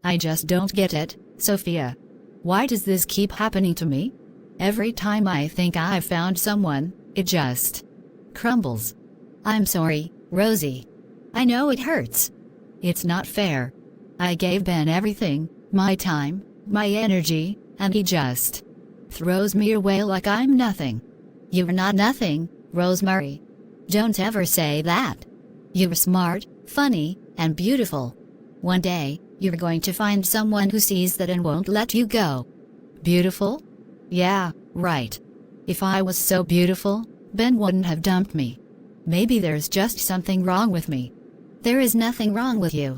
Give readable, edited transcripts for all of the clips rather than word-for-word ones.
I just don't get it, Sophia. Why does this keep happening to me? Every time I think I've found someone, it just crumbles. I'm sorry, Rosie. I know it hurts. It's not fair. I gave Ben everything, my time, my energy, and he just throws me away like I'm nothing. You're not nothing, Rosemary. Don't ever say that. You're smart, funny, and beautiful. One day, you're going to find someone who sees that and won't let you go. Beautiful? Yeah, right. If I was so beautiful, Ben wouldn't have dumped me. Maybe there's just something wrong with me. There is nothing wrong with you.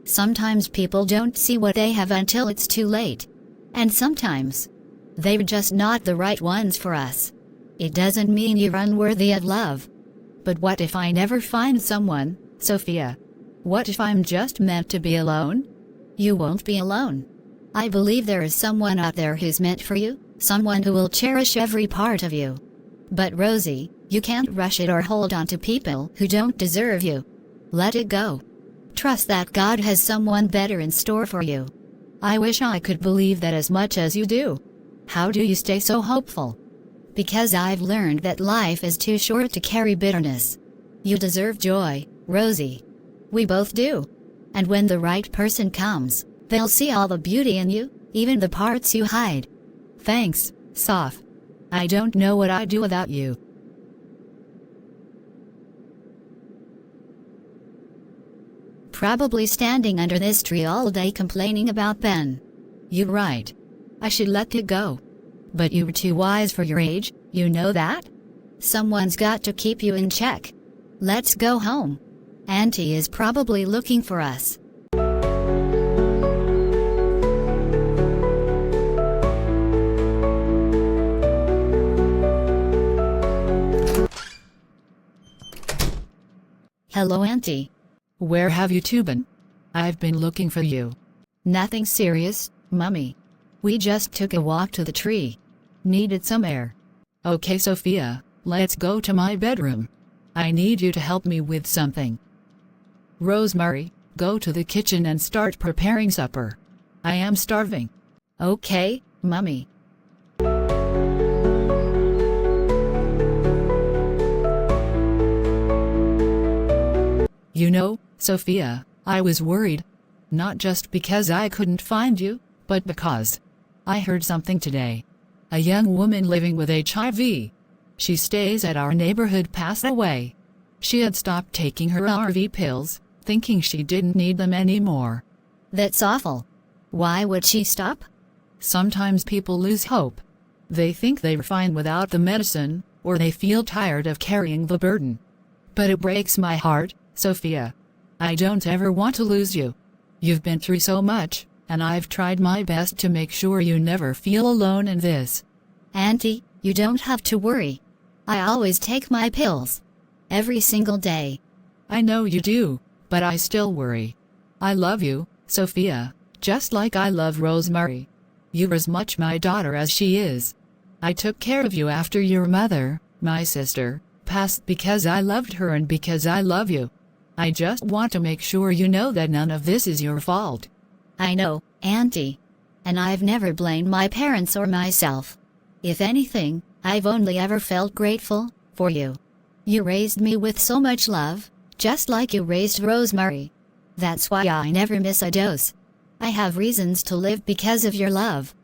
Sometimes people don't see what they have until it's too late. And sometimes, they're just not the right ones for us. It doesn't mean you're unworthy of love. But what if I never find someone, Sophia? What if I'm just meant to be alone? You won't be alone. I believe there is someone out there who's meant for you, someone who will cherish every part of you. But Rosie, you can't rush it or hold on to people who don't deserve you. Let it go. Trust that God has someone better in store for you. I wish I could believe that as much as you do. How do you stay so hopeful? Because I've learned that life is too short to carry bitterness. You deserve joy, Rosie. We both do. And when the right person comes, they'll see all the beauty in you, even the parts you hide. Thanks, Soph. I don't know what I'd do without you. Probably standing under this tree all day complaining about Ben. You're right. I should let it go. But you're too wise for your age, you know that? Someone's got to keep you in check. Let's go home. Auntie is probably looking for us. Hello, Auntie. Where have you two been? I've been looking for you. Nothing serious, Mummy. We just took a walk to the tree. Needed some air. Okay, Sophia, let's go to my bedroom. I need you to help me with something. Rosemary, go to the kitchen and start preparing supper. I am starving. Okay, Mummy. You know, Sophia, I was worried. Not just because I couldn't find you, but because I heard something today. A young woman living with HIV. She stays at our neighborhood passed away. She had stopped taking her RV pills, thinking she didn't need them anymore. That's awful. Why would she stop? Sometimes people lose hope. They think they're fine without the medicine, or they feel tired of carrying the burden. But it breaks my heart, Sophia. I don't ever want to lose you. You've been through so much, and I've tried my best to make sure you never feel alone in this. Auntie, you don't have to worry. I always take my pills. Every single day. I know you do, but I still worry. I love you, Sophia, just like I love Rosemary. You're as much my daughter as she is. I took care of you after your mother, my sister, passed because I loved her and because I love you. I just want to make sure you know that none of this is your fault. I know, Auntie. And I've never blamed my parents or myself. If anything, I've only ever felt grateful for you. You raised me with so much love, just like you raised Rosemary. That's why I never miss a dose. I have reasons to live because of your love.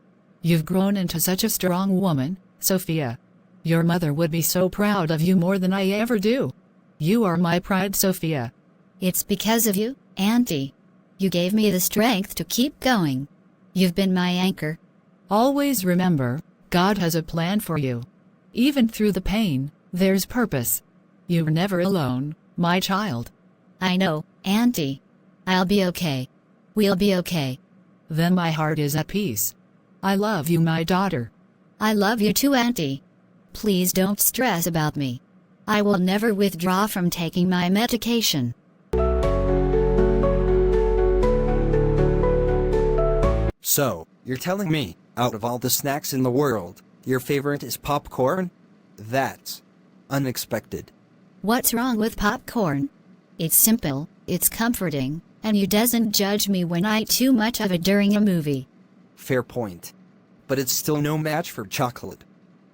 You've grown into such a strong woman, Sophia. Your mother would be so proud of you more than I ever do. You are my pride, Sophia. It's because of you, Auntie. You gave me the strength to keep going. You've been my anchor. Always remember, God has a plan for you. Even through the pain, there's purpose. You're never alone, my child. I know, Auntie. I'll be okay. We'll be okay. Then my heart is at peace. I love you, my daughter. I love you too, Auntie. Please don't stress about me. I will never withdraw from taking my medication. So, you're telling me, out of all the snacks in the world, your favorite is popcorn? That's unexpected. What's wrong with popcorn? It's simple, it's comforting, And you doesn't judge me when I eat too much of it during a movie. Fair point. But it's still no match for chocolate.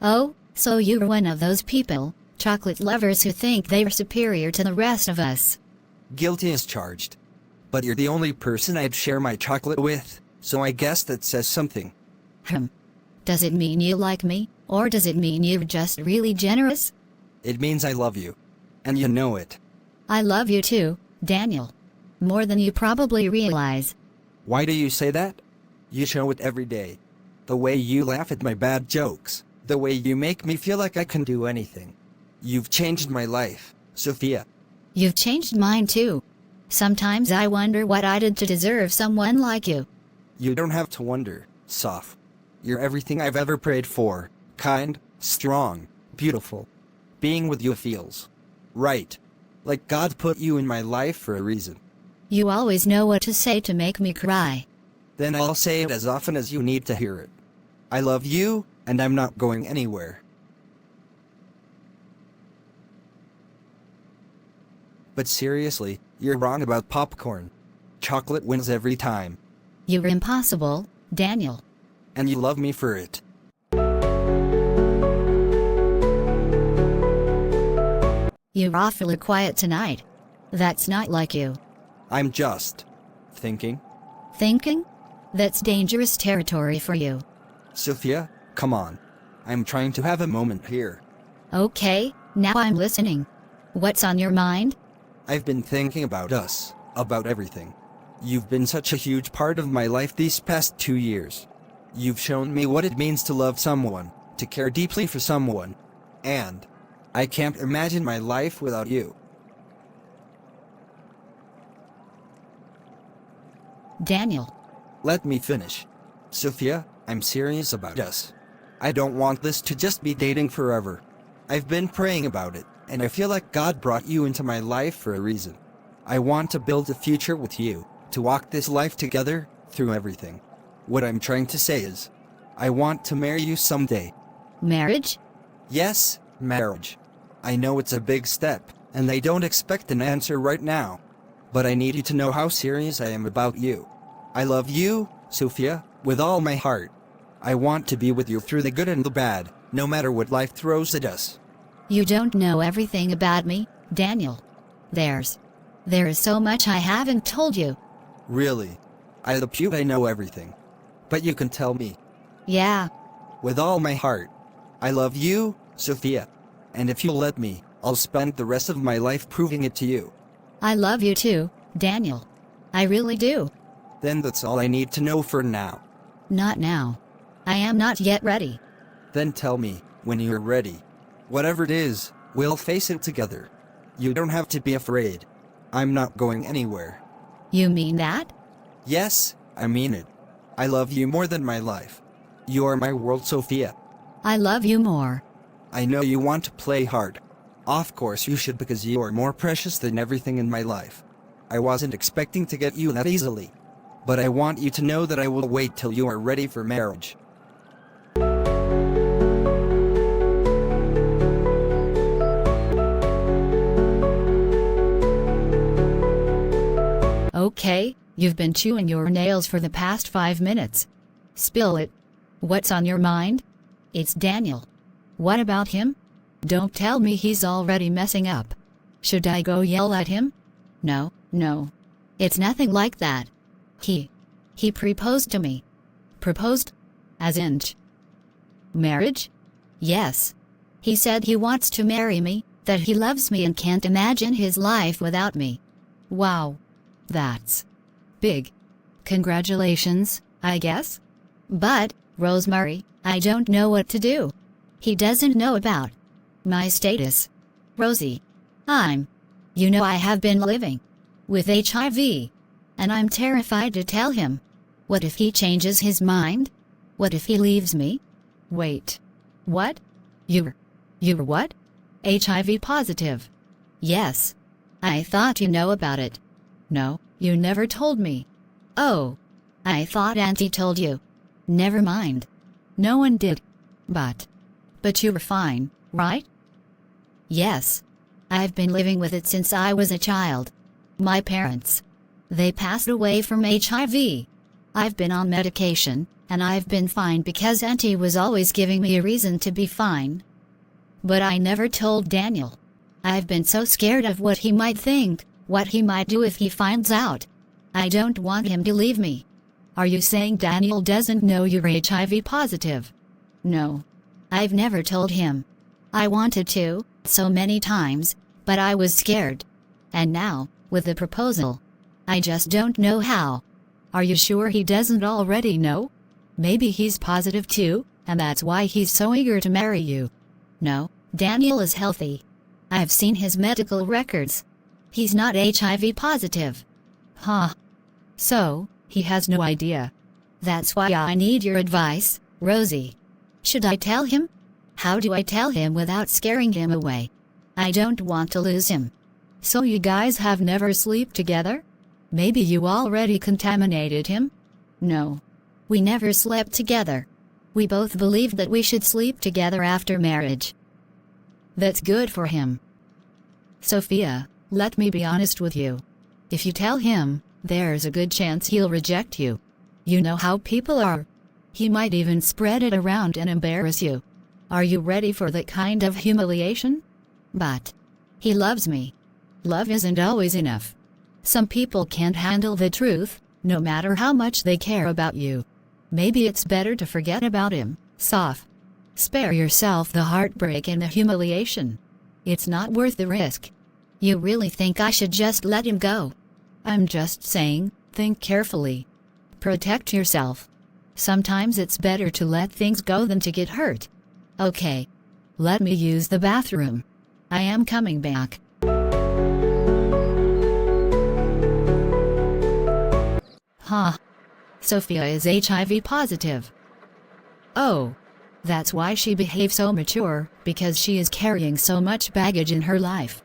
Oh, so you're one of those people, chocolate lovers who think they're superior to the rest of us. Guilty as charged. But you're the only person I'd share my chocolate with, so I guess that says something. Does it mean you like me, or does it mean you're just really generous? It means I love you. And you know it. I love you too, Daniel. More than you probably realize. Why do you say that? You show it every day. The way you laugh at my bad jokes. The way you make me feel like I can do anything. You've changed my life, Sophia. You've changed mine too. Sometimes I wonder what I did to deserve someone like you. You don't have to wonder, Soph. You're everything I've ever prayed for. Kind, strong, beautiful. Being with you feels right. Like God put you in my life for a reason. You always know what to say to make me cry. Then I'll say it as often as you need to hear it. I love you, and I'm not going anywhere. But seriously, you're wrong about popcorn. Chocolate wins every time. You're impossible, Daniel. And you love me for it. You're awfully quiet tonight. That's not like you. I'm just thinking. Thinking? That's dangerous territory for you. Sophia, come on. I'm trying to have a moment here. Okay, now I'm listening. What's on your mind? I've been thinking about us, about everything. You've been such a huge part of my life these past 2 years. You've shown me what it means to love someone, to care deeply for someone. And I can't imagine my life without you. Daniel. Let me finish. Sophia, I'm serious about us. I don't want this to just be dating forever. I've been praying about it, and I feel like God brought you into my life for a reason. I want to build a future with you, to walk this life together, through everything. What I'm trying to say is, I want to marry you someday. Marriage? Yes, marriage. I know it's a big step, and I don't expect an answer right now. But I need you to know how serious I am about you. I love you, Sophia, with all my heart. I want to be with you through the good and the bad, no matter what life throws at us. You don't know everything about me, Daniel. There is so much I haven't told you. Really? I hope I know everything. But you can tell me. Yeah. With all my heart. I love you, Sophia. And if you'll let me, I'll spend the rest of my life proving it to you. I love you too, Daniel. I really do. Then that's all I need to know for now. Not now. I am not yet ready. Then tell me, when you're ready. Whatever it is, we'll face it together. You don't have to be afraid. I'm not going anywhere. You mean that? Yes, I mean it. I love you more than my life. You are my world, Sophia. I love you more. I know you want to play hard. Of course you should, because you are more precious than everything in my life. I wasn't expecting to get you that easily. But I want you to know that I will wait till you are ready for marriage. Okay, you've been chewing your nails for the past 5 minutes. Spill it. What's on your mind? It's Daniel. What about him? Don't tell me he's already messing up. Should I go yell at him? No. It's nothing like that. He proposed to me. Proposed? As in marriage? Yes. He said he wants to marry me, that he loves me and can't imagine his life without me. Wow. That's big. Congratulations, I guess? But, Rosemary, I don't know what to do. He doesn't know about my status. Rosie, I have been living with HIV. And I'm terrified to tell him. What if he changes his mind? What if he leaves me? Wait. What? You're what? HIV positive? Yes. I thought you know about it. No, you never told me. Oh. I thought Auntie told you. Never mind. No one did. But you were fine, right? Yes. I've been living with it since I was a child. My parents They passed away from HIV. I've been on medication, and I've been fine because Auntie was always giving me a reason to be fine. But I never told Daniel. I've been so scared of what he might think, what he might do if he finds out. I don't want him to leave me. Are you saying Daniel doesn't know you're HIV positive? No. I've never told him. I wanted to, so many times, but I was scared. And now, with the proposal, I just don't know how. Are you sure he doesn't already know? Maybe he's positive too, and that's why he's so eager to marry you. No, Daniel is healthy. I've seen his medical records. He's not HIV positive. Huh. So, he has no idea. That's why I need your advice, Rosie. Should I tell him? How do I tell him without scaring him away? I don't want to lose him. So you guys have never slept together? Maybe you already contaminated him? No. We never slept together. We both believed that we should sleep together after marriage. That's good for him. Sophia, let me be honest with you. If you tell him, there's a good chance he'll reject you. You know how people are. He might even spread it around and embarrass you. Are you ready for that kind of humiliation? But he loves me. Love isn't always enough. Some people can't handle the truth, no matter how much they care about you. Maybe it's better to forget about him, Soph. Spare yourself the heartbreak and the humiliation. It's not worth the risk. You really think I should just let him go? I'm just saying, think carefully. Protect yourself. Sometimes it's better to let things go than to get hurt. Okay. Let me use the bathroom. I am coming back. Huh. Sophia is HIV positive. Oh. That's why she behaves so mature, because she is carrying so much baggage in her life.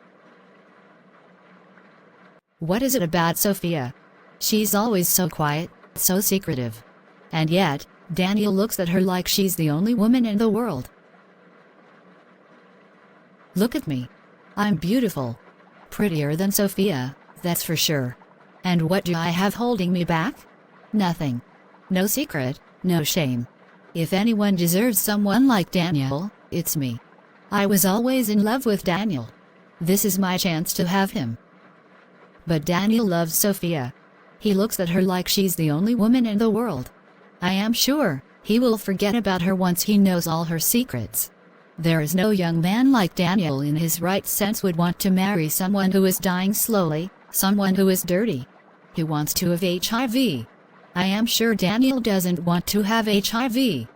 What is it about Sophia? She's always so quiet, so secretive. And yet, Daniel looks at her like she's the only woman in the world. Look at me. I'm beautiful. Prettier than Sophia, that's for sure. And what do I have holding me back? Nothing. No secret, no shame. If anyone deserves someone like Daniel, it's me. I was always in love with Daniel. This is my chance to have him. But Daniel loves Sophia. He looks at her like she's the only woman in the world. I am sure he will forget about her once he knows all her secrets. There is no young man like Daniel in his right sense would want to marry someone who is dying slowly, someone who is dirty. He wants to have HIV. I am sure Daniel doesn't want to have HIV.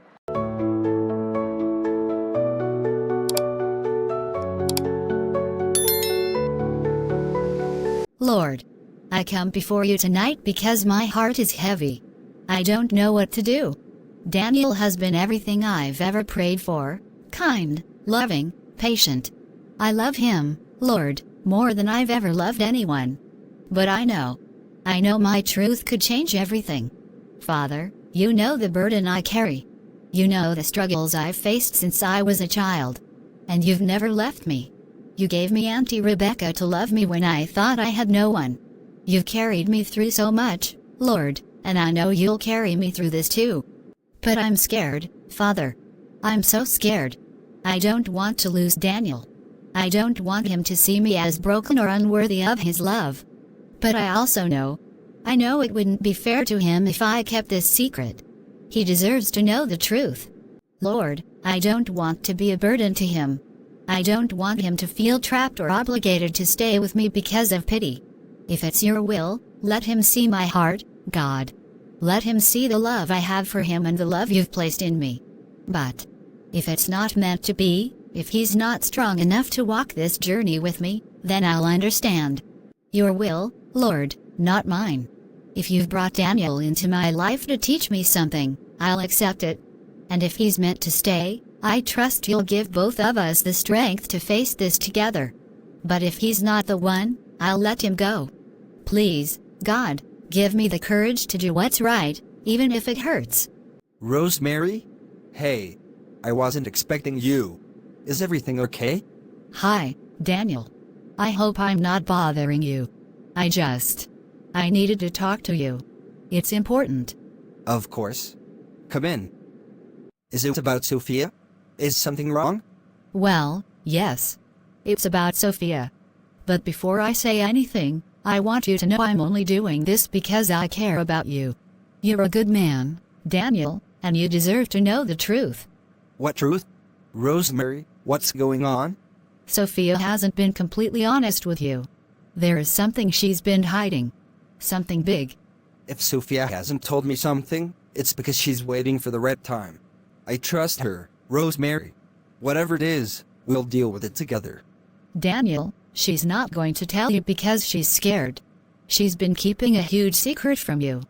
Lord, I come before you tonight because my heart is heavy. I don't know what to do. Daniel has been everything I've ever prayed for, kind, loving, patient. I love him, Lord, more than I've ever loved anyone. But I know my truth could change everything. Father, you know the burden I carry. You know the struggles I've faced since I was a child. And you've never left me. You gave me Auntie Rebekah to love me when I thought I had no one. You've carried me through so much, Lord, and I know you'll carry me through this too. But I'm scared, Father. I'm so scared. I don't want to lose Daniel. I don't want him to see me as broken or unworthy of his love. But I also know it wouldn't be fair to him if I kept this secret. He deserves to know the truth. Lord, I don't want to be a burden to him. I don't want him to feel trapped or obligated to stay with me because of pity. If it's your will, let him see my heart, God. Let him see the love I have for him and the love you've placed in me. But if it's not meant to be, if he's not strong enough to walk this journey with me, then I'll understand. Your will, Lord, not mine. If you've brought Daniel into my life to teach me something, I'll accept it. And if he's meant to stay, I trust you'll give both of us the strength to face this together. But if he's not the one, I'll let him go. Please, God, give me the courage to do what's right, even if it hurts. Rosemary? Hey, I wasn't expecting you. Is everything okay? Hi, Daniel. I hope I'm not bothering you. I needed to talk to you. It's important. Of course. Come in. Is it about Sophia? Is something wrong? Well, yes. It's about Sophia. But before I say anything, I want you to know I'm only doing this because I care about you. You're a good man, Daniel, and you deserve to know the truth. What truth? Rosemary, what's going on? Sophia hasn't been completely honest with you. There is something she's been hiding. Something big. If Sophia hasn't told me something, it's because she's waiting for the right time. I trust her, Rosemary. Whatever it is, we'll deal with it together. Daniel, she's not going to tell you because she's scared. She's been keeping a huge secret from you.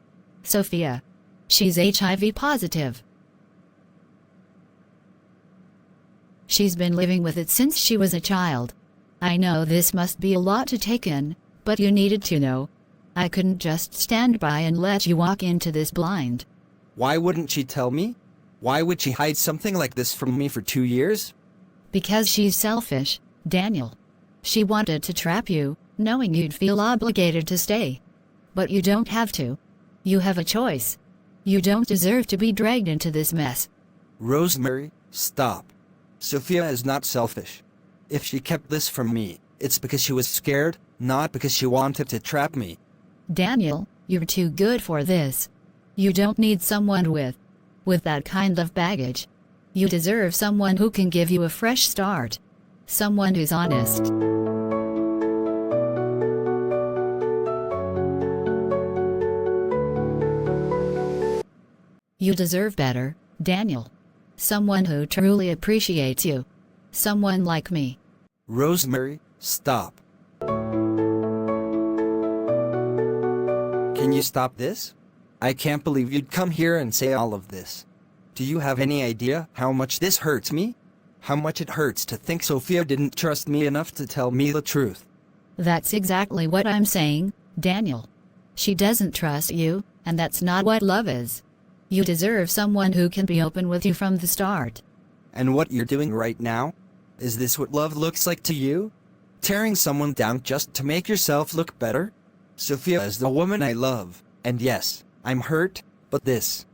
Sophia. She's HIV positive. She's been living with it since she was a child. I know this must be a lot to take in, but you needed to know. I couldn't just stand by and let you walk into this blind. Why wouldn't she tell me? Why would she hide something like this from me for 2 years? Because she's selfish, Daniel. She wanted to trap you, knowing you'd feel obligated to stay. But you don't have to. You have a choice. You don't deserve to be dragged into this mess. Rosemary, stop. Sophia is not selfish. If she kept this from me, it's because she was scared, not because she wanted to trap me. Daniel, you're too good for this. You don't need someone with that kind of baggage. You deserve someone who can give you a fresh start. Someone who's honest. You deserve better, Daniel. Someone who truly appreciates you. Someone like me. Rosemary, stop. Can you stop this? I can't believe you'd come here and say all of this. Do you have any idea how much this hurts me? How much it hurts to think Sophia didn't trust me enough to tell me the truth. That's exactly what I'm saying, Daniel. She doesn't trust you, and that's not what love is. You deserve someone who can be open with you from the start. And what you're doing right now? Is this what love looks like to you? Tearing someone down just to make yourself look better? Sophia is the woman I love, and yes, I'm hurt, but this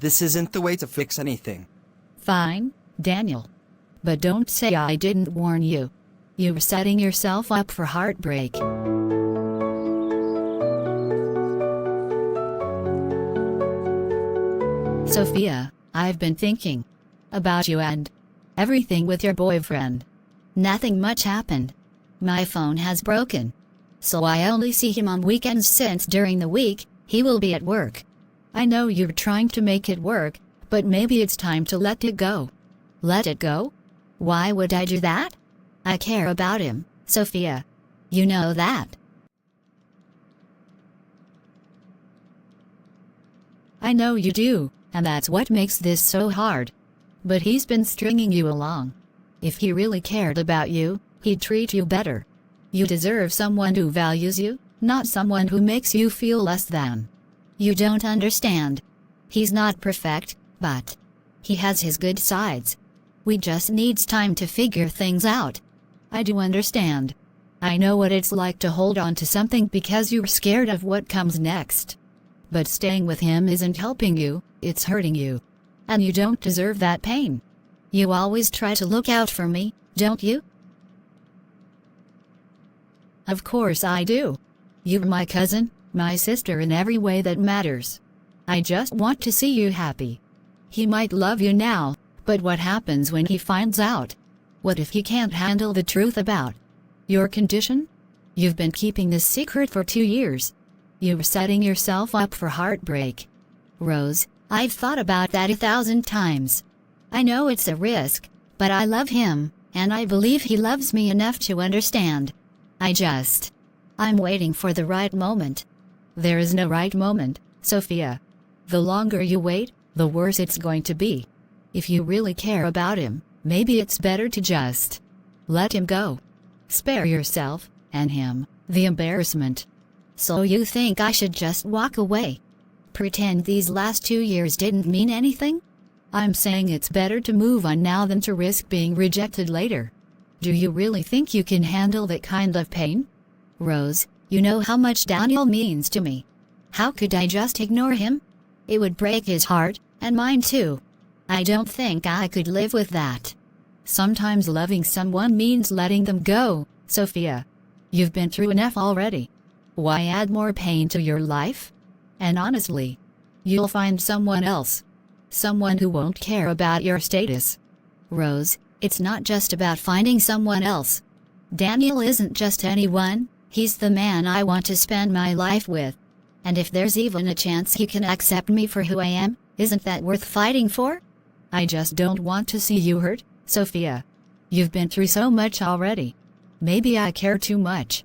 isn't the way to fix anything. Fine, Daniel. But don't say I didn't warn you. You're setting yourself up for heartbreak. Sophia, I've been thinking about you and everything with your boyfriend. Nothing much happened. My phone has broken, so I only see him on weekends since during the week, he will be at work. I know you're trying to make it work, but maybe it's time to let it go. Let it go? Why would I do that? I care about him, Sophia. You know that. I know you do, and that's what makes this so hard. But he's been stringing you along. If he really cared about you, he'd treat you better. You deserve someone who values you, not someone who makes you feel less than. You don't understand. He's not perfect, but he has his good sides. We just needs time to figure things out. I do understand. I know what it's like to hold on to something because you're scared of what comes next. But staying with him isn't helping you, it's hurting you. And you don't deserve that pain. You always try to look out for me, don't you? Of course I do. You're my cousin, my sister in every way that matters. I just want to see you happy. He might love you now, but what happens when he finds out? What if he can't handle the truth about your condition? You've been keeping this secret for 2 years. You're setting yourself up for heartbreak. Rose, I've thought about that 1,000 times. I know it's a risk, but I love him, and I believe he loves me enough to understand. I'm waiting for the right moment. There is no right moment, Sophia. The longer you wait, the worse it's going to be. If you really care about him, maybe it's better to just let him go. Spare yourself, and him, the embarrassment. So you think I should just walk away? Pretend these last 2 years didn't mean anything? I'm saying it's better to move on now than to risk being rejected later. Do you really think you can handle that kind of pain? Rose, you know how much Daniel means to me. How could I just ignore him? It would break his heart, and mine too. I don't think I could live with that. Sometimes loving someone means letting them go, Sophia. You've been through enough already. Why add more pain to your life? And honestly, you'll find someone else. Someone who won't care about your status. Rose, it's not just about finding someone else. Daniel isn't just anyone, he's the man I want to spend my life with. And if there's even a chance he can accept me for who I am, isn't that worth fighting for? I just don't want to see you hurt, Sophia. You've been through so much already. Maybe I care too much.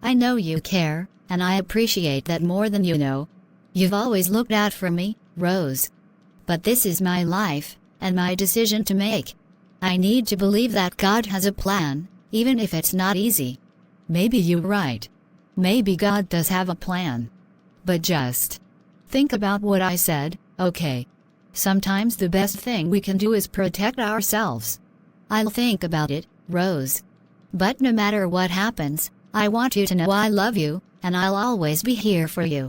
I know you care, and I appreciate that more than you know. You've always looked out for me, Rose. But this is my life, and my decision to make. I need to believe that God has a plan, even if it's not easy. Maybe you're right. Maybe God does have a plan. But just think about what I said, okay? Sometimes the best thing we can do is protect ourselves. I'll think about it, Rose. But no matter what happens, I want you to know I love you, and I'll always be here for you.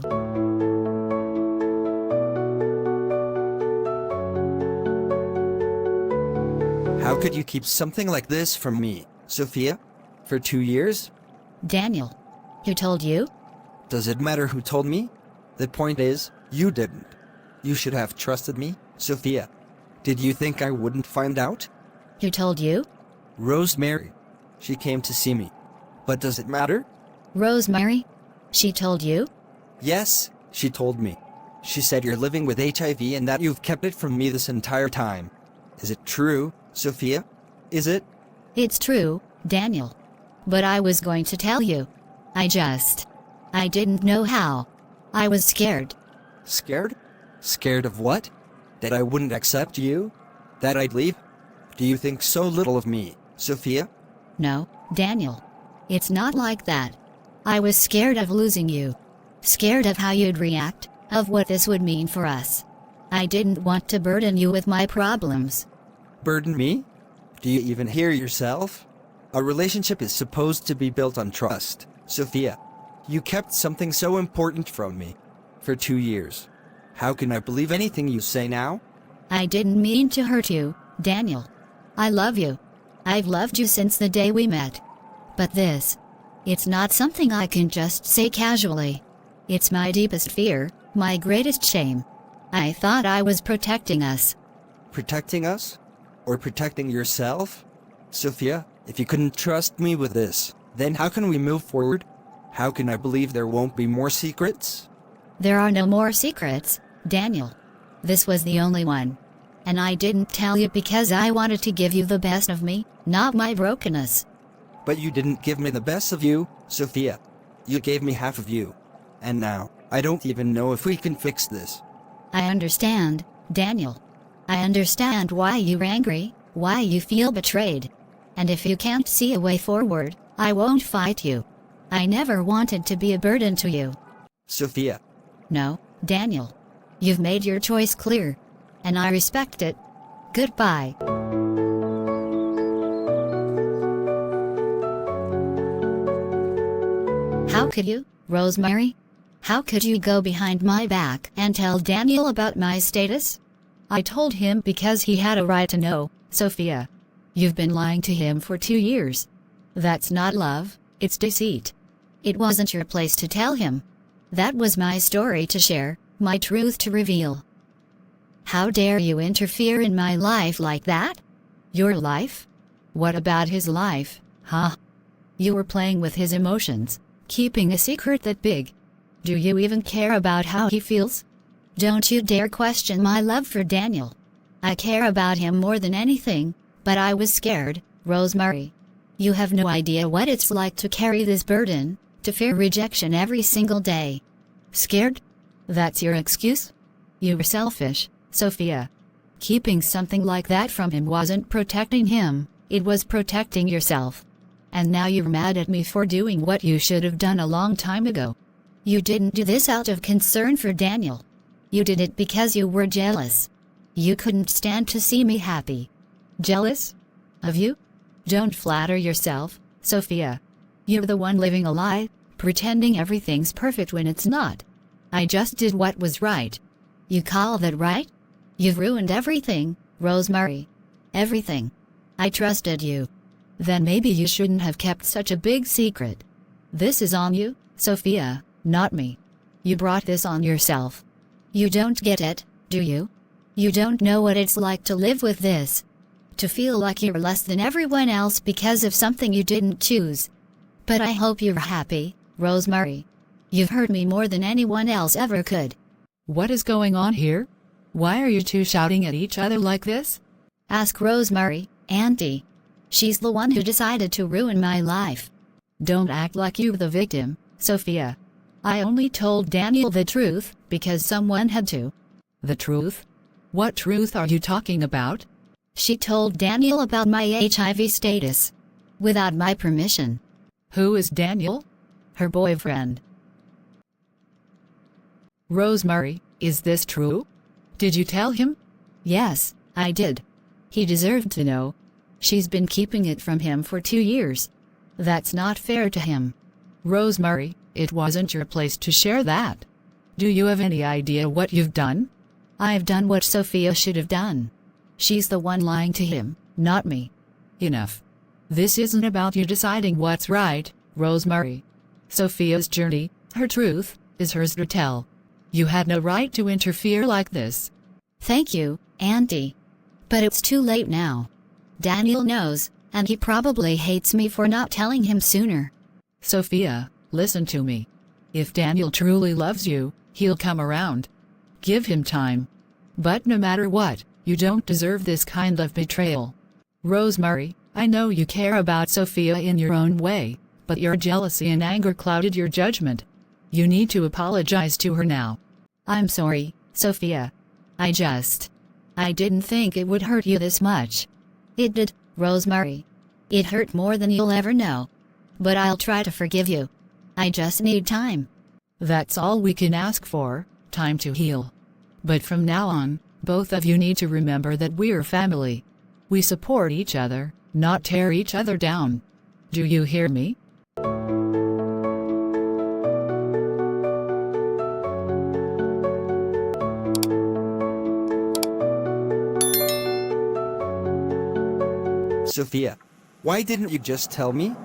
How could you keep something like this from me, Sophia? For 2 years? Daniel. Who told you? Does it matter who told me? The point is, you didn't. You should have trusted me, Sophia. Did you think I wouldn't find out? Who told you? Rosemary. She came to see me. But does it matter? Rosemary? She told you? Yes, she told me. She said you're living with HIV and that you've kept it from me this entire time. Is it true, Sophia? Is it? It's true, Daniel. But I was going to tell you. I didn't know how. I was scared. Scared? Scared of what? That I wouldn't accept you? That I'd leave? Do you think so little of me, Sophia? No, Daniel. It's not like that. I was scared of losing you. Scared of how you'd react, of what this would mean for us. I didn't want to burden you with my problems. Burden me? Do you even hear yourself? A relationship is supposed to be built on trust, Sophia. You kept something so important from me. For 2 years. How can I believe anything you say now? I didn't mean to hurt you, Daniel. I love you. I've loved you since the day we met. But it's not something I can just say casually. It's my deepest fear, my greatest shame. I thought I was protecting us. Protecting us? Or protecting yourself? Sophia, if you couldn't trust me with this, then how can we move forward? How can I believe there won't be more secrets? There are no more secrets, Daniel. This was the only one. And I didn't tell you because I wanted to give you the best of me, not my brokenness. But you didn't give me the best of you, Sophia. You gave me half of you. And now, I don't even know if we can fix this. I understand, Daniel. I understand why you're angry, why you feel betrayed. And if you can't see a way forward, I won't fight you. I never wanted to be a burden to you. Sophia. No, Daniel. You've made your choice clear. And I respect it. Goodbye. How could you, Rosemary? How could you go behind my back and tell Daniel about my status? I told him because he had a right to know, Sophia. You've been lying to him for 2 years. That's not love, it's deceit. It wasn't your place to tell him. That was my story to share, my truth to reveal. How dare you interfere in my life like that? Your life? What about his life, huh? You were playing with his emotions, keeping a secret that big. Do you even care about how he feels? Don't you dare question my love for Daniel. I care about him more than anything, but I was scared, Rosemary. You have no idea what it's like to carry this burden, to fear rejection every single day. Scared? That's your excuse? You were selfish, Sophia. Keeping something like that from him wasn't protecting him, it was protecting yourself. And now you're mad at me for doing what you should have done a long time ago. You didn't do this out of concern for Daniel. You did it because you were jealous. You couldn't stand to see me happy. Jealous? Of you? Don't flatter yourself, Sophia. You're the one living a lie, pretending everything's perfect when it's not. I just did what was right. You call that right? You've ruined everything, Rosemary. Everything. I trusted you. Then maybe you shouldn't have kept such a big secret. This is on you, Sophia, not me. You brought this on yourself. You don't get it, do you? You don't know what it's like to live with this. To feel like you're less than everyone else because of something you didn't choose. But I hope you're happy, Rosemary. You've hurt me more than anyone else ever could. What is going on here? Why are you two shouting at each other like this? Ask Rosemary, Auntie. She's the one who decided to ruin my life. Don't act like you're the victim, Sophia. I only told Daniel the truth because someone had to. The truth? What truth are you talking about? She told Daniel about my HIV status. Without my permission. Who is Daniel? Her boyfriend. Rosemary, is this true? Did you tell him? Yes, I did. He deserved to know. She's been keeping it from him for 2 years. That's not fair to him. Rosemary, it wasn't your place to share that. Do you have any idea what you've done? I've done what Sophia should have done. She's the one lying to him, not me. Enough. This isn't about you deciding what's right, Rosemary. Sophia's journey, her truth, is hers to tell. You had no right to interfere like this. Thank you, Auntie. But it's too late now. Daniel knows, and he probably hates me for not telling him sooner. Sophia, listen to me. If Daniel truly loves you, he'll come around. Give him time. But no matter what, you don't deserve this kind of betrayal. Rosemary, I know you care about Sophia in your own way, but your jealousy and anger clouded your judgment. You need to apologize to her now. I'm sorry, Sophia. I didn't think it would hurt you this much. It did, Rosemary. It hurt more than you'll ever know. But I'll try to forgive you. I just need time. That's all we can ask for, time to heal. But from now on, both of you need to remember that we're family. We support each other, not tear each other down. Do you hear me? Sophia, why didn't you just tell me?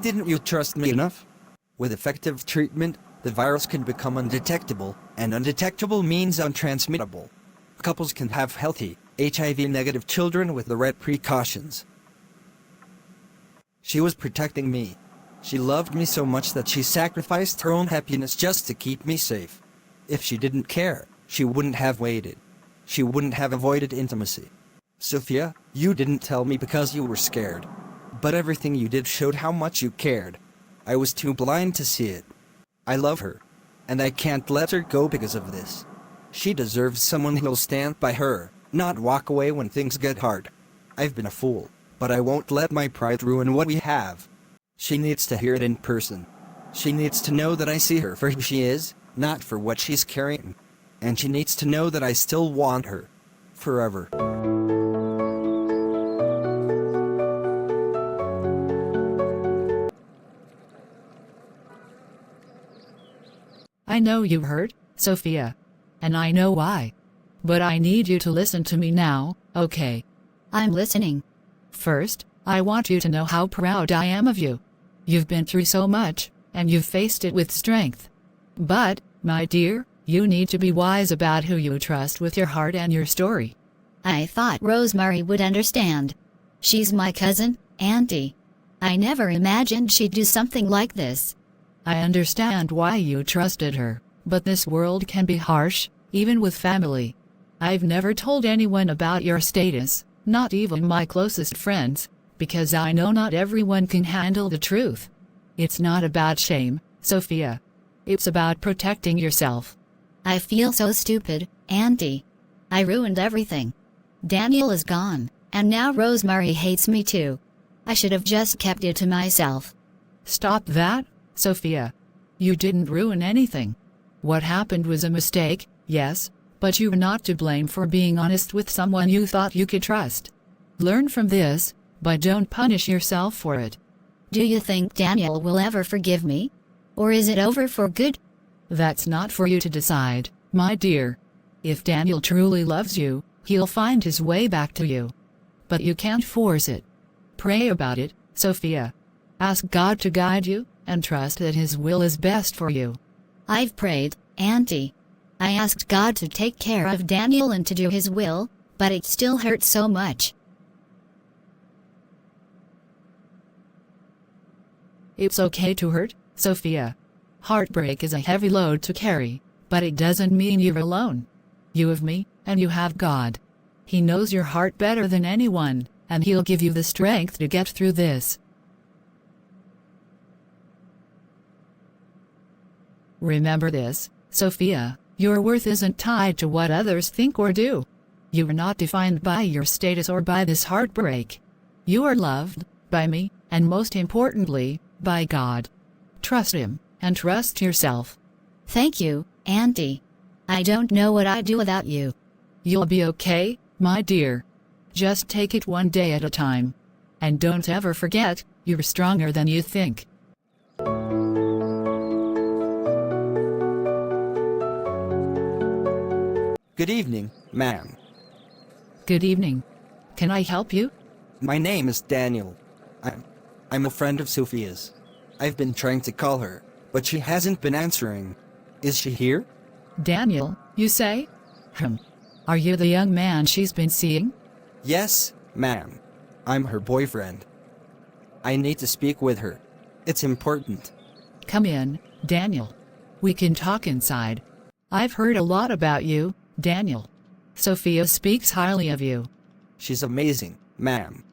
Didn't you trust me enough? With effective treatment, the virus can become undetectable, and undetectable means untransmittable. Couples can have healthy, HIV-negative children with the right precautions. She was protecting me. She loved me so much that she sacrificed her own happiness just to keep me safe. If she didn't care, she wouldn't have waited. She wouldn't have avoided intimacy. Sophia, you didn't tell me because you were scared. But everything you did showed how much you cared. I was too blind to see it. I love her. And I can't let her go because of this. She deserves someone who'll stand by her, not walk away when things get hard. I've been a fool, but I won't let my pride ruin what we have. She needs to hear it in person. She needs to know that I see her for who she is, not for what she's carrying. And she needs to know that I still want her. Forever. I know you hurt, Sophia. And I know why. But I need you to listen to me now, okay? I'm listening. First, I want you to know how proud I am of you. You've been through so much, and you've faced it with strength. But, my dear, you need to be wise about who you trust with your heart and your story. I thought Rosemary would understand. She's my cousin, Auntie. I never imagined she'd do something like this. I understand why you trusted her, but this world can be harsh, even with family. I've never told anyone about your status, not even my closest friends, because I know not everyone can handle the truth. It's not about shame, Sophia. It's about protecting yourself. I feel so stupid, Auntie. I ruined everything. Daniel is gone, and now Rosemary hates me too. I should have just kept it to myself. Stop that, Sophia. You didn't ruin anything. What happened was a mistake, yes, but you're not to blame for being honest with someone you thought you could trust. Learn from this, but don't punish yourself for it. Do you think Daniel will ever forgive me? Or is it over for good? That's not for you to decide, my dear. If Daniel truly loves you, he'll find his way back to you. But you can't force it. Pray about it, Sophia. Ask God to guide you, and trust that his will is best for you. I've prayed, Auntie. I asked God to take care of Daniel and to do his will, but it still hurts so much. It's okay to hurt, Sophia. Heartbreak is a heavy load to carry, but it doesn't mean you're alone. You have me, and you have God. He knows your heart better than anyone, and he'll give you the strength to get through this. Remember this, Sophia, your worth isn't tied to what others think or do. You are not defined by your status or by this heartbreak. You are loved, by me, and most importantly, by God. Trust him, and trust yourself. Thank you, Auntie. I don't know what I'd do without you. You'll be okay, my dear. Just take it one day at a time. And don't ever forget, you're stronger than you think. Good evening, ma'am. Good evening. Can I help you? My name is Daniel. I'm a friend of Sophia's. I've been trying to call her, but she hasn't been answering. Is she here? Daniel, you say? Are you the young man she's been seeing? Yes, ma'am. I'm her boyfriend. I need to speak with her. It's important. Come in, Daniel. We can talk inside. I've heard a lot about you, Daniel. Sophia speaks highly of you. She's amazing, ma'am.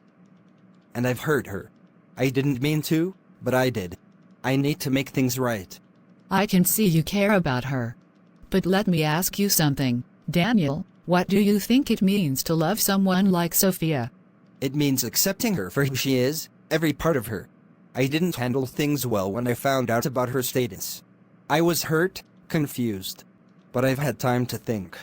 And I've hurt her. I didn't mean to, but I did. I need to make things right. I can see you care about her. But let me ask you something, Daniel. What do you think it means to love someone like Sophia? It means accepting her for who she is, every part of her. I didn't handle things well when I found out about her status. I was hurt, confused. But I've had time to think.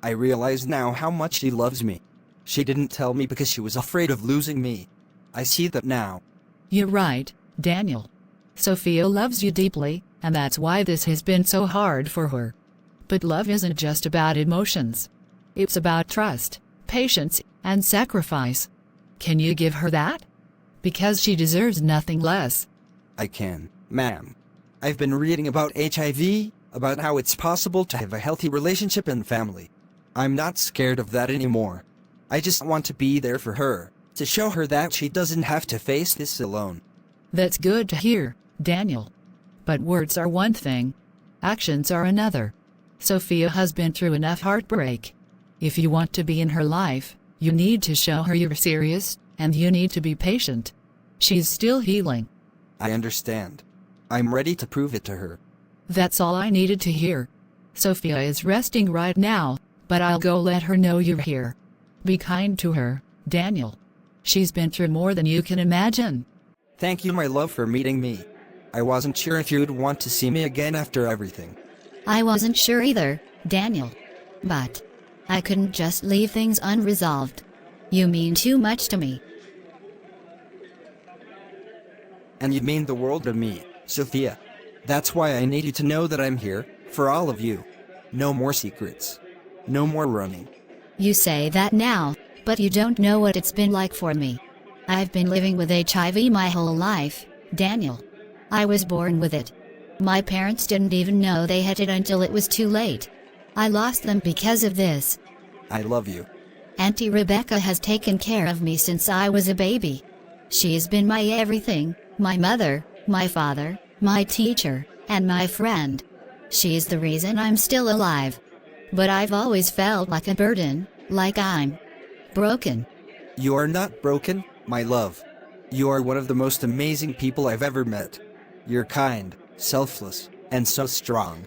I realize now how much she loves me. She didn't tell me because she was afraid of losing me. I see that now. You're right, Daniel. Sophia loves you deeply, and that's why this has been so hard for her. But love isn't just about emotions. It's about trust, patience, and sacrifice. Can you give her that? Because she deserves nothing less. I can, ma'am. I've been reading about HIV, about how it's possible to have a healthy relationship and family. I'm not scared of that anymore. I just want to be there for her, to show her that she doesn't have to face this alone. That's good to hear, Daniel. But words are one thing. Actions are another. Sophia has been through enough heartbreak. If you want to be in her life, you need to show her you're serious, and you need to be patient. She's still healing. I understand. I'm ready to prove it to her. That's all I needed to hear. Sophia is resting right now, but I'll go let her know you're here. Be kind to her, Daniel. She's been through more than you can imagine. Thank you, my love, for meeting me. I wasn't sure if you'd want to see me again after everything. I wasn't sure either, Daniel. But I couldn't just leave things unresolved. You mean too much to me. And you mean the world to me, Sophia. That's why I need you to know that I'm here, for all of you. No more secrets. No more running. You say that now, but you don't know what it's been like for me. I've been living with HIV my whole life, Daniel. I was born with it. My parents didn't even know they had it until it was too late. I lost them because of this. I love you. Auntie Rebekah has taken care of me since I was a baby. She's been my everything, my mother, my father, my teacher, and my friend. She's the reason I'm still alive. But I've always felt like a burden, like I'm broken. You are not broken, my love. You are one of the most amazing people I've ever met. You're kind, selfless, and so strong.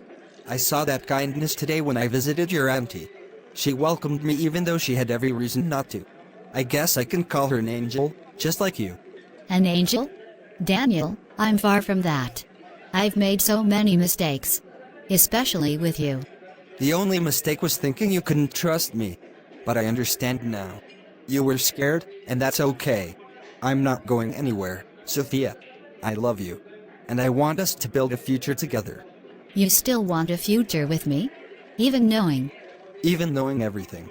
I saw that kindness today when I visited your auntie. She welcomed me even though she had every reason not to. I guess I can call her an angel, just like you. An angel? Daniel, I'm far from that. I've made so many mistakes. Especially with you. The only mistake was thinking you couldn't trust me. But I understand now. You were scared, and that's okay. I'm not going anywhere, Sophia. I love you. And I want us to build a future together. You still want a future with me? Even knowing. Even knowing everything.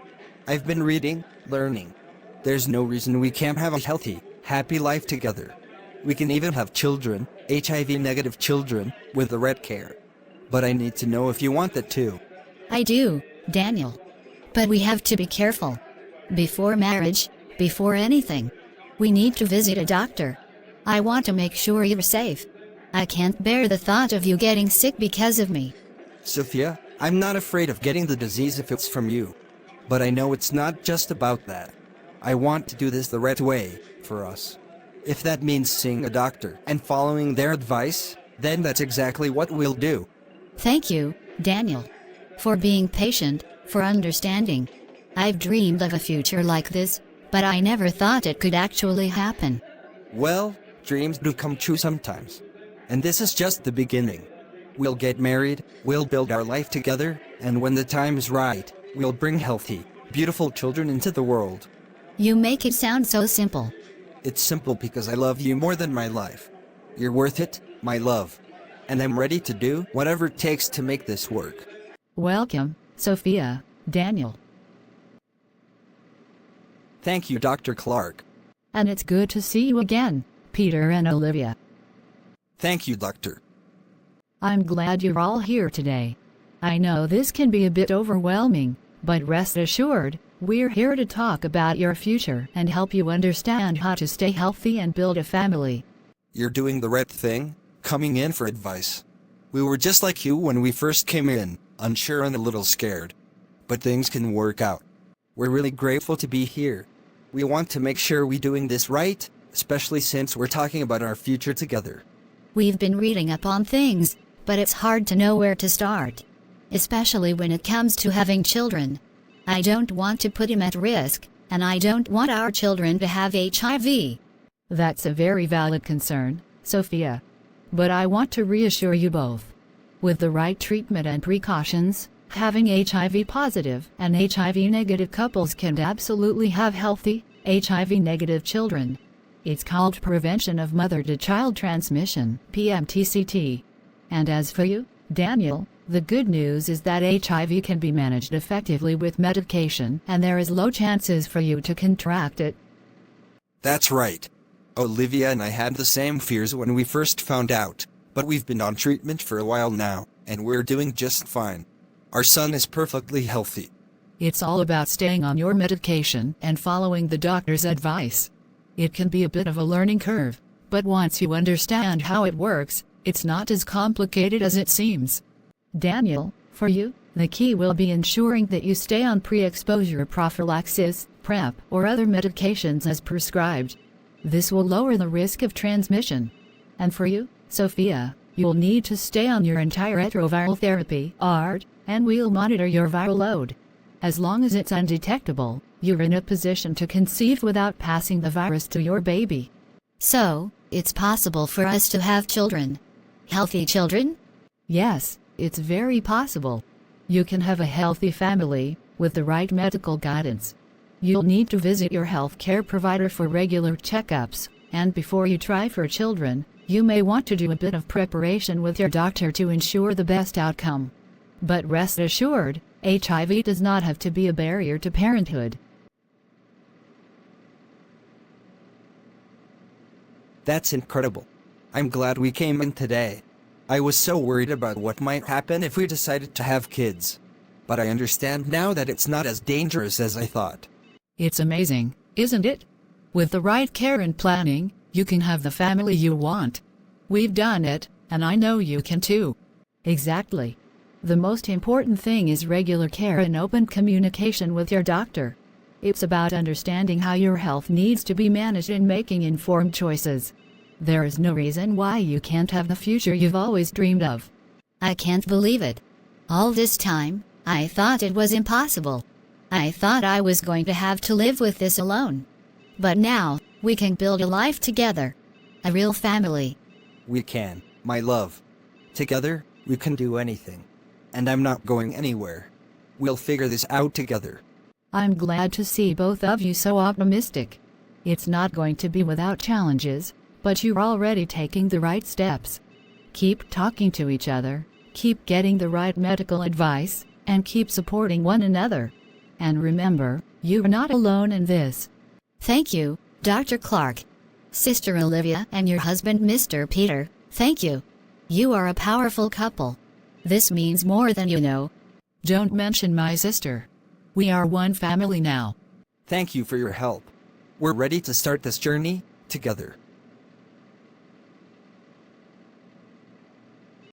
I've been reading, learning. There's no reason we can't have a healthy, happy life together. We can even have children, HIV-negative children, with the right care. But I need to know if you want that too. I do, Daniel. But we have to be careful. Before marriage, before anything, we need to visit a doctor. I want to make sure you're safe. I can't bear the thought of you getting sick because of me. Sophia, I'm not afraid of getting the disease if it's from you. But I know it's not just about that. I want to do this the right way, for us. If that means seeing a doctor and following their advice, then that's exactly what we'll do. Thank you, Daniel. For being patient, for understanding. I've dreamed of a future like this, but I never thought it could actually happen. Well, dreams do come true sometimes. And this is just the beginning. We'll get married, we'll build our life together, and when the time is right, we'll bring healthy, beautiful children into the world. You make it sound so simple. It's simple because I love you more than my life. You're worth it, my love. And I'm ready to do whatever it takes to make this work. Welcome, Sophia, Daniel. Thank you, Dr. Clark. And it's good to see you again, Peter and Olivia. Thank you, Doctor. I'm glad you're all here today. I know this can be a bit overwhelming, but rest assured, we're here to talk about your future and help you understand how to stay healthy and build a family. You're doing the right thing, coming in for advice. We were just like you when we first came in, unsure and a little scared. But things can work out. We're really grateful to be here. We want to make sure we're doing this right, especially since we're talking about our future together. We've been reading up on things, but it's hard to know where to start. Especially when it comes to having children. I don't want to put him at risk, and I don't want our children to have HIV. That's a very valid concern, Sophia. But I want to reassure you both. With the right treatment and precautions, having HIV-positive and HIV-negative couples can absolutely have healthy, HIV-negative children. It's called prevention of mother-to-child transmission, PMTCT. And as for you, Daniel, the good news is that HIV can be managed effectively with medication, and there is low chances for you to contract it. That's right. Olivia and I had the same fears when we first found out, but we've been on treatment for a while now, and we're doing just fine. Our son is perfectly healthy. It's all about staying on your medication and following the doctor's advice. It can be a bit of a learning curve, but once you understand how it works, it's not as complicated as it seems. Daniel, for you, the key will be ensuring that you stay on pre-exposure prophylaxis, PrEP, or other medications as prescribed. This will lower the risk of transmission. And for you, Sophia, you'll need to stay on your entire retroviral therapy, ART, and we'll monitor your viral load. As long as it's undetectable, you're in a position to conceive without passing the virus to your baby. So, it's possible for us to have children. Healthy children? Yes, it's very possible. You can have a healthy family, with the right medical guidance. You'll need to visit your health care provider for regular checkups, and before you try for children, you may want to do a bit of preparation with your doctor to ensure the best outcome. But rest assured, HIV does not have to be a barrier to parenthood. That's incredible. I'm glad we came in today. I was so worried about what might happen if we decided to have kids. But I understand now that it's not as dangerous as I thought. It's amazing, isn't it? With the right care and planning, you can have the family you want. We've done it, and I know you can too. Exactly. The most important thing is regular care and open communication with your doctor. It's about understanding how your health needs to be managed and making informed choices. There is no reason why you can't have the future you've always dreamed of. I can't believe it. All this time, I thought it was impossible. I thought I was going to have to live with this alone. But now, we can build a life together. A real family. We can, my love. Together, we can do anything. And I'm not going anywhere. We'll figure this out together. I'm glad to see both of you so optimistic. It's not going to be without challenges, but you're already taking the right steps. Keep talking to each other, Keep getting the right medical advice, and keep supporting one another. And remember, you're not alone in this. Thank you, Dr. Clark. Sister Olivia and your husband Mr. Peter, thank you. You are a powerful couple. This means more than you know. Don't mention my sister. We are one family now. Thank you for your help. We're ready to start this journey together.